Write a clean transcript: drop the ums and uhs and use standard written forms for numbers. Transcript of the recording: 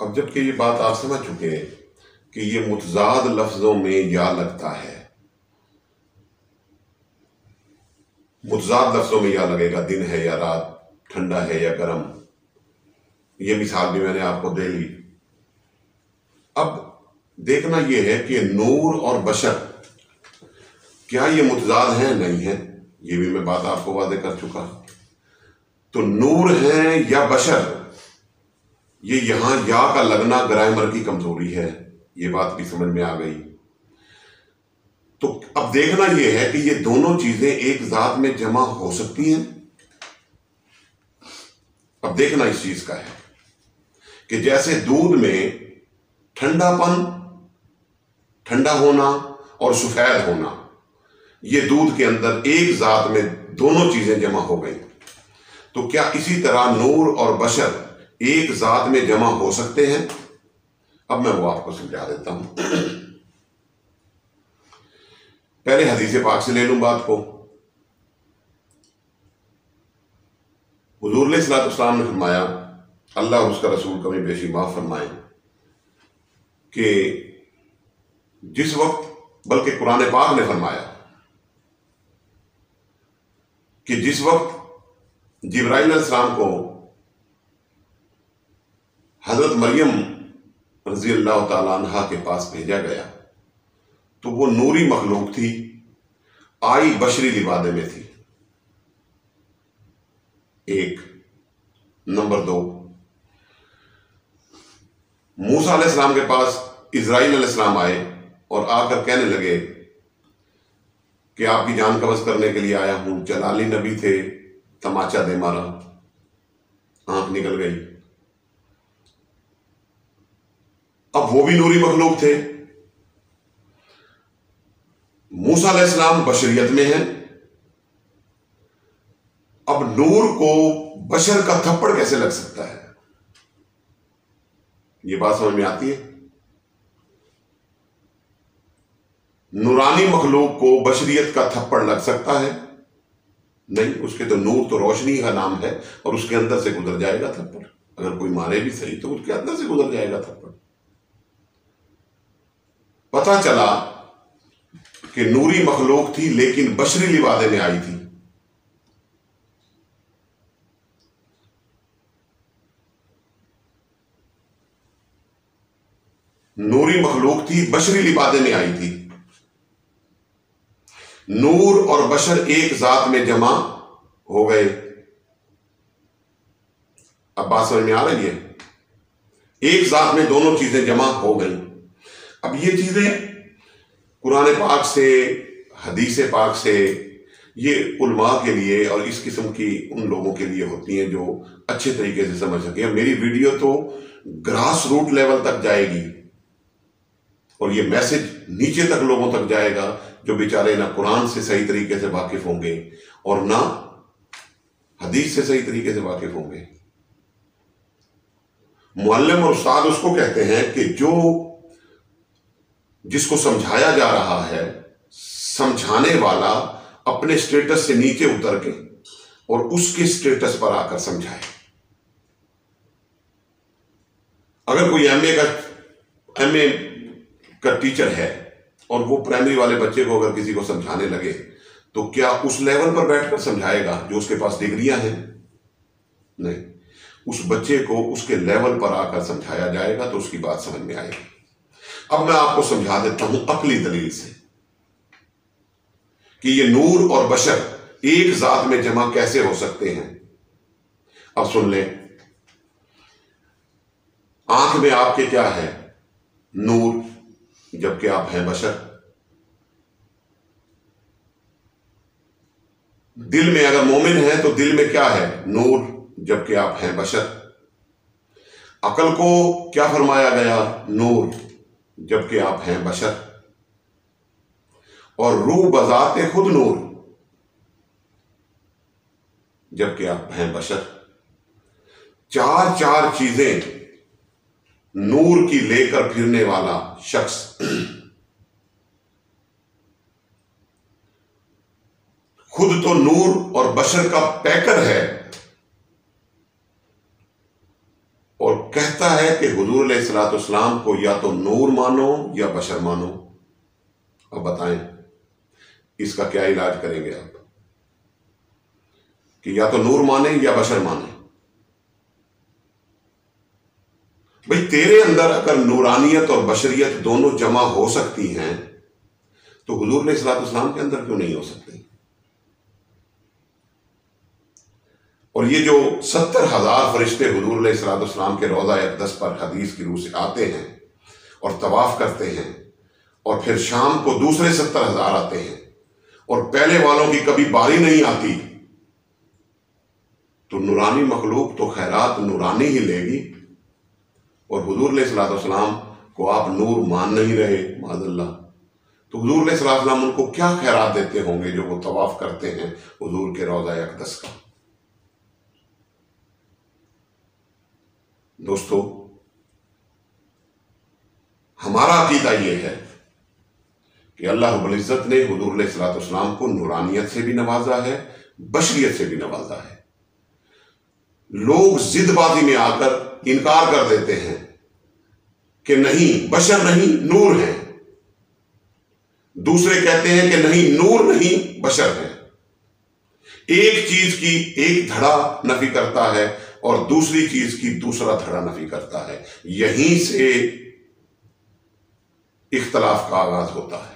अब जबकि ये बात आप समझ चुके हैं कि ये मुतजाद लफ्जों में या लगता है, मुतजाद लफ्जों में या लगेगा, दिन है या रात, ठंडा है या गर्म, ये मिसाल भी मैंने आपको दे ली। अब देखना यह है कि नूर और बशर क्या ये मुतजाद हैं? नहीं है, ये भी मैं बात आपको वादे कर चुका। तो नूर है या बशर, ये यहां या का लगना ग्रामर की कमजोरी है, ये बात भी समझ में आ गई। तो अब देखना यह है कि ये दोनों चीजें एक जात में जमा हो सकती हैं। अब देखना इस चीज का है कि जैसे दूध में ठंडापन, ठंडा होना और सफेद होना, ये दूध के अंदर एक जात में दोनों चीजें जमा हो गई, तो क्या इसी तरह नूर और बशर एक जात में जमा हो सकते हैं? अब मैं वो आपको समझा देता हूं। पहले हदीस पाक से ले लूं बात को। हुजूर सल्लल्लाहु अलैहि वसल्लम ने फरमाया, अल्लाह और उसका रसूल कमी बेशी माफ फरमाए, कि जिस वक्त, बल्कि कुरान पाक ने फरमाया कि जिस वक्त जिब्राइल अलैहिस्सलाम को हजरत मरियम रजी अल्लाह ताला अन्हा के पास भेजा गया तो वो नूरी मखलूक थी, आई बशरी लिबादे में थी। एक नंबर 2, मूसा अलैहिस्सलाम के पास इज़राइल अलैहिस्सलाम आए और आकर कहने लगे कि आपकी जान कब्ज़ करने के लिए आया हूं। जलाली नबी थे, तमाचा दे मारा, आंख निकल गई। अब वो भी नूरी मखलूक थे। मूसा अलैहिस्सलाम बशरियत में है। अब नूर को बशर का थप्पड़ कैसे लग सकता है? ये बात समझ में आती है? नूरानी मखलूक को बशरियत का थप्पड़ लग सकता है? नहीं, उसके तो नूर तो रोशनी का नाम है और उसके अंदर से गुजर जाएगा थप्पड़। अगर कोई मारे भी सही तो उसके अंदर से गुजर जाएगा थप्पड़। पता चला कि नूरी मखलूक थी लेकिन बशरी लिबादे में आई थी। नूरी मखलूक थी, बशरी लिबादे में आई थी। नूर और बशर एक जात में जमा हो गए। अब बात समझ में आ रही है? एक जात में दोनों चीजें जमा हो गई। अब ये चीजें कुरान पाक से, हदीस पाक से, ये उलमा के लिए और इस किस्म की उन लोगों के लिए होती हैं जो अच्छे तरीके से समझ सके। मेरी वीडियो तो ग्रास रूट लेवल तक जाएगी और ये मैसेज नीचे तक लोगों तक जाएगा जो बेचारे ना कुरान से सही तरीके से वाकिफ होंगे और ना हदीस से सही तरीके से वाकिफ होंगे। मुअल्लिम और उस्ताद उसको कहते हैं कि जो जिसको समझाया जा रहा है, समझाने वाला अपने स्टेटस से नीचे उतर के और उसके स्टेटस पर आकर समझाए। अगर कोई एमए का टीचर है और वो प्राइमरी वाले बच्चे को अगर किसी को समझाने लगे तो क्या उस लेवल पर बैठकर समझाएगा जो उसके पास डिग्रियां हैं? नहीं, उस बच्चे को उसके लेवल पर आकर समझाया जाएगा तो उसकी बात समझ में आएगी। अब मैं आपको समझा देता हूं अकली दलील से कि ये नूर और बशर एक जात में जमा कैसे हो सकते हैं। अब सुन लें, आंख में आपके क्या है? नूर, जबकि आप हैं बशर। दिल में अगर मोमिन है तो दिल में क्या है? नूर, जबकि आप हैं बशर। अकल को क्या फरमाया गया? नूर, जबकि आप हैं बशर। और रूह बजाते खुद नूर, जबकि आप हैं बशर। चार चीजें नूर की लेकर फिरने वाला शख्स खुद तो नूर और बशर का पैकर है और कहता लगता है कि हुजूर अलैहिस्सलाम को या तो नूर मानो या बशर मानो। अब बताएं इसका क्या इलाज करेंगे आप, कि या तो नूर माने या बशर माने। भाई तेरे अंदर अगर नूरानियत और बशरियत दोनों जमा हो सकती हैं तो हुजूर अलैहिस्सलाम के अंदर क्यों नहीं हो सकती? और ये जो 70,000 फरिश्ते हुजूर अलैहिस्सलाम के रोज़ा अक़दस पर हदीस की रूह से आते हैं और तवाफ करते हैं, और फिर शाम को दूसरे 70,000 आते हैं, और पहले वालों की कभी बारी नहीं आती, तो नूरानी मखलूक तो खैरात नूरानी ही लेगी। और हुजूर अलैहिस्सलाम को आप नूर मान नहीं रहे माज़अल्लाह, तो हुजूर अलैहिस्सलाम उनको क्या खैरात देते होंगे जो वो तवाफ करते हैं हुजूर के रोज़ा अक़दस का। दोस्तों, हमारा अकीदा यह है कि अल्लाह रब्बुल इज़्ज़त ने हुजूर अलैहिस्सलाम को नूरानियत से भी नवाजा है, बशरियत से भी नवाजा है। लोग जिदबाजी में आकर इनकार कर देते हैं कि नहीं बशर नहीं नूर है, दूसरे कहते हैं कि नहीं नूर नहीं बशर है। एक चीज की एक धड़ा नफी करता है और दूसरी चीज की दूसरा धड़ा नफी करता है। यहीं से इख्तलाफ का आगाज होता है।